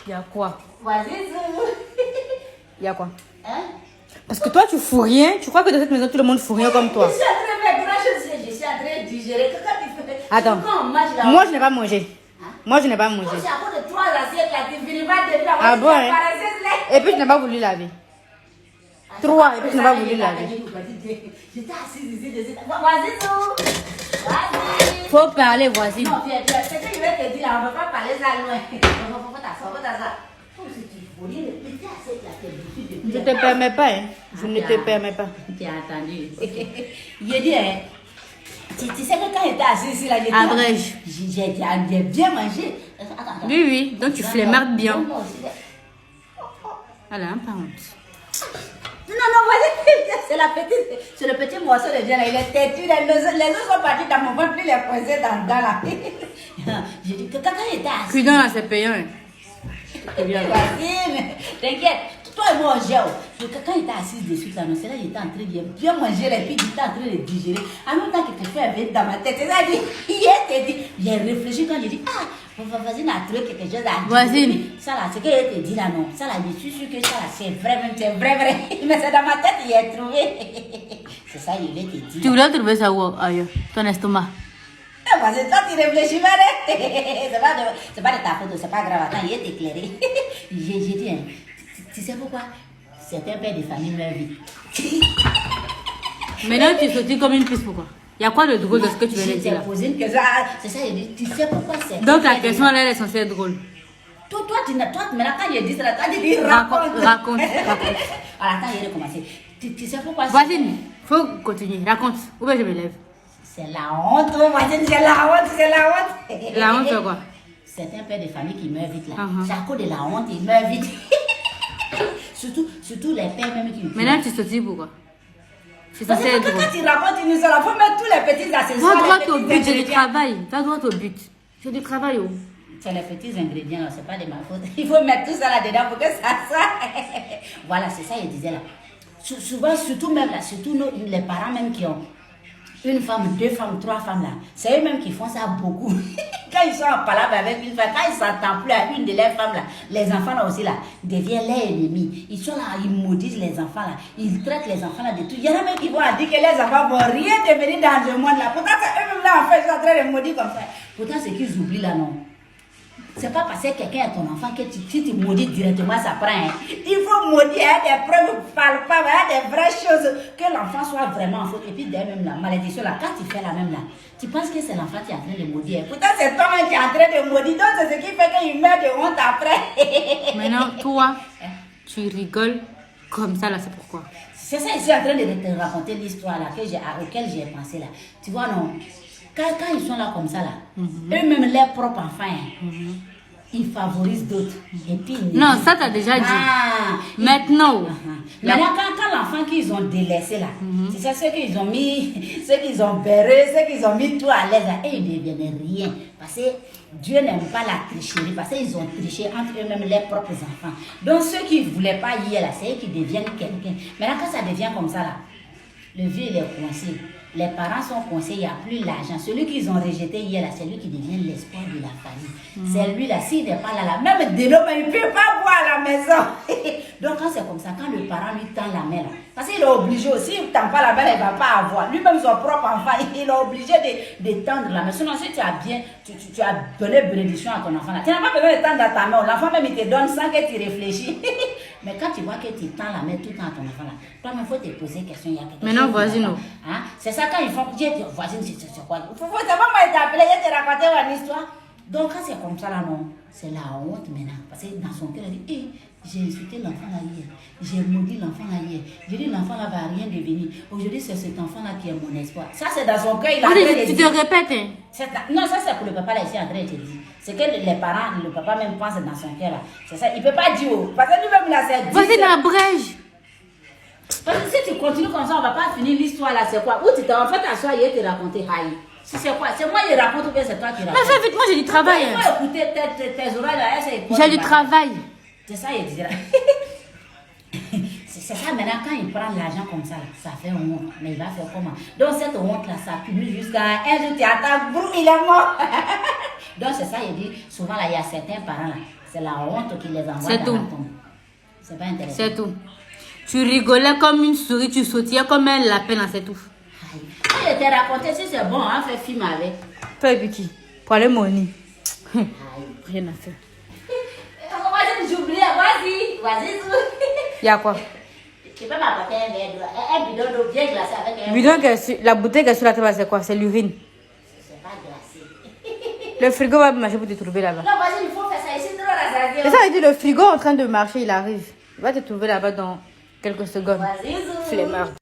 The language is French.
Il y a quoi? Vas-y, Il y a quoi? hein? Parce que toi, tu fous rien. Tu crois que dans cette maison, tout le monde fout rien comme toi? Je suis en train de faire grand chose. Je suis en train de digérer. Quand tu fais... Attends. Quand on mange là, Moi, je n'ai pas mangé. Hein? Moi, je n'ai pas mangé. c'est à cause de 3 assiettes là, tu finis pas de là. Ah bon, hein? Et puis, tu n'as pas voulu laver. 3, et puis tu n'as pas voulu laver. J'étais assise ici, vas-y, tout. Vas-y. Faut parler, voisine. Non, c'est que je vais te dire là, on ne va pas parler ça loin. Faut t'asseoir. Faut que tu volis le petit assiette là, Je ne te permets pas, hein. Je ne te permets pas. Tu as entendu. J'ai dit, hein. Tu sais que quand j'étais assise ici là, j'ai dit. Abrège. J'ai bien mangé. Attends. Oui, oui. Donc tu flemmardes bien. Elle a un peu honte. Non, vas-y, c'est le petit morceau de viande, il est têtu, les autres sont partis dans mon ventre, puis les poinçés dans là. J'ai dit que quand il était assis. Cuidant là, c'est payant. Vas-y, t'inquiète, toi et moi on gère. Quand il était assis dessus, là, c'est là il était en train de bien manger, et puis il était en train de digérer. En même temps qu'il te fait un verre dans ma tête, c'est ça, j'ai réfléchi quand j'ai dit, vas-y, on a trouvé quelque chose à dire. Voisine. Ça là, ce qu'elle te dit là, non. Ça là, je suis sûre que ça là, c'est vrai. Mais c'est dans ma tête, il a trouvé. C'est ça, il est te dit. Tu voulais trouver ça où ailleurs? Ton estomac. C'est toi qui réfléchis, mais c'est pas de ta faute, c'est pas grave. Attends, il est éclairé. J'ai dit, hein, tu sais pourquoi? Certains pères de famille meurent vite. Maintenant, tu sortis comme une piste, pourquoi? Il y a quoi de drôle dans ce que tu viens de dire là? Posé une question. C'est ça, il dit, tu sais pourquoi c'est. Donc la question là, elle est censée être drôle. Toi, maintenant quand il dit ça, toi, tu dis Raconte. Alors, attends, il a recommencé. Tu sais pourquoi? Voisine, faut continuer. Raconte. Où est-ce que je me lève? C'est la honte, voisine, c'est la honte. La honte, c'est quoi? Certains pères de famille qui meurent vite là. Uh-huh. C'est à cause de la honte, ils meurent vite. surtout les pères même qui. Maintenant, tu sortis pourquoi? C'est Parce censé que être drôle. quand tu racontes une histoire, il faut mettre tous les petits accessoires. Va droit au but, j'ai du travail. Va droit au but. J'ai du travail, oh. C'est les petits ingrédients, c'est pas de ma faute. Il faut mettre tout ça là-dedans pour que ça soit. Voilà, c'est ça, il disait là. Souvent, surtout même là, surtout les parents même qui ont une femme, 2 femmes, 3 femmes là, c'est eux-mêmes qui font ça beaucoup. Quand ils sont en palabre avec une femme, quand ils s'entendent plus à une de leurs femmes là, les enfants là aussi là, deviennent leurs ennemis. Ils sont là, ils maudissent les enfants là, ils traitent les enfants là de tout. Il y en a même qui vont dire que les enfants vont rien devenir dans le monde là. Pourtant, c'est eux-mêmes là en fait, ils sont en train de maudire comme ça. Pourtant, ce qu'ils oublient là, non. C'est pas parce que quelqu'un est ton enfant que si tu maudis directement, ça prend. Hein. Il faut maudire, il y a des preuves palpables, il y a des vraies choses, que l'enfant soit vraiment en faute. Et puis, derrière même la malédiction, là, quand tu fais la même là, tu penses que c'est l'enfant qui est en train de maudire. Pourtant, c'est toi-même qui est en train de maudire. Donc, c'est ce qui fait qu'il meurt de honte après. Maintenant, toi, tu rigoles comme ça là, c'est pourquoi? C'est ça, je suis en train de te raconter l'histoire là, auquel j'ai pensé là. Tu vois, non? Quand ils sont là comme ça, là, eux-mêmes, leurs propres enfants, ils favorisent d'autres. Et puis, non, ça t'as déjà dit. Maintenant. Maintenant, quand l'enfant qu'ils ont délaissé là, c'est ça, ceux qu'ils ont mis, ceux qu'ils ont berré, ceux qu'ils ont mis tout à l'aise, et ils ne deviennent rien. Parce que Dieu n'aime pas la tricherie, parce qu'ils ont triché entre eux-mêmes leurs propres enfants. Donc, ceux qui ne voulaient pas y aller là, c'est eux qui deviennent quelqu'un. Maintenant, quand ça devient comme ça là, le vieux il est coincé. Les parents sont coincés, il n'y a plus l'argent. Celui qu'ils ont rejeté hier, là, c'est lui qui devient l'espoir de la famille. C'est lui là, s'il n'est pas là, même de l'eau, mais il ne peut pas boire à la maison. Donc quand c'est comme ça, quand le parent lui tend la main là, parce qu'il est obligé aussi, s'il ne tend pas la main, il ne va pas avoir. Lui-même son propre enfant, il est obligé de tendre la main. Sinon, si tu as bien, tu as donné bénédiction à ton enfant là, tu n'as pas besoin de tendre ta main. L'enfant même il te donne sans que tu réfléchis. Mais quand tu vois que tu tends la main tout le temps à ton enfant là, toi-même, il faut te poser des questions. Maintenant, voisine. Hein? C'est ça quand ils font. Voisine, c'est quoi? C'est pas moi qui t'ai appelé, je t'ai raconté une histoire. Donc, quand c'est comme ça là, non, c'est la honte maintenant. Parce que dans son cœur, elle dit, j'ai insulté l'enfant là hier. J'ai maudit l'enfant là hier. J'ai dit, l'enfant là va rien devenir. Aujourd'hui, c'est cet enfant là qui est mon espoir. Ça, c'est dans son cœur. Tu te répètes, hein? Non, ça, c'est pour le papa là, ici en train de te dire. C'est que les parents, le papa même pense dans son cœur là. C'est ça, il ne peut pas dire. Parce que lui-même là, c'est. Vas-y, l'abrège. Parce que si tu continues comme ça, on ne va pas finir l'histoire là. C'est quoi? Où tu t'es en fait asseoir hier te raconter Haï. Si c'est quoi? C'est moi qui raconte ou bien c'est toi qui raconte? Mais fais vite, moi j'ai du travail. Il faut écouter tes oreilles là. J'ai du travail. C'est ça, il dit là. C'est ça, maintenant, quand il prend l'argent comme ça, ça fait honte. Mais il va faire comment? Donc cette honte là, ça cumule jusqu'à un jour, tu attends, brou, il est mort. Donc c'est ça, il dit, souvent là, il y a certains parents là, c'est la honte qui les envoie C'est dans tout. la tombe. C'est pas intéressant. C'est tout. Tu rigolais comme une souris, tu sautillais comme un lapin, là, c'est tout. Je t'ai raconté, si c'est bon, on fait film avec. Fais petit. Pour aller money. Rien à faire. Vas-y, j'oublie, vas-y. Il y a quoi? Tu peux m'apporter un verre d'eau, un bidon d'eau bien glacé avec un... Bidon la bouteille qui est sur la table, c'est quoi? C'est l'urine. C'est pas glacé. Le frigo va marcher pour te trouver là-bas. Non, vas-y, il faut faire ça ici, trop rassasié. C'est ça, il dit le frigo est en train de marcher, il arrive. Il va te trouver là-bas dans quelques secondes. Vas-y, Zou. Flemmard.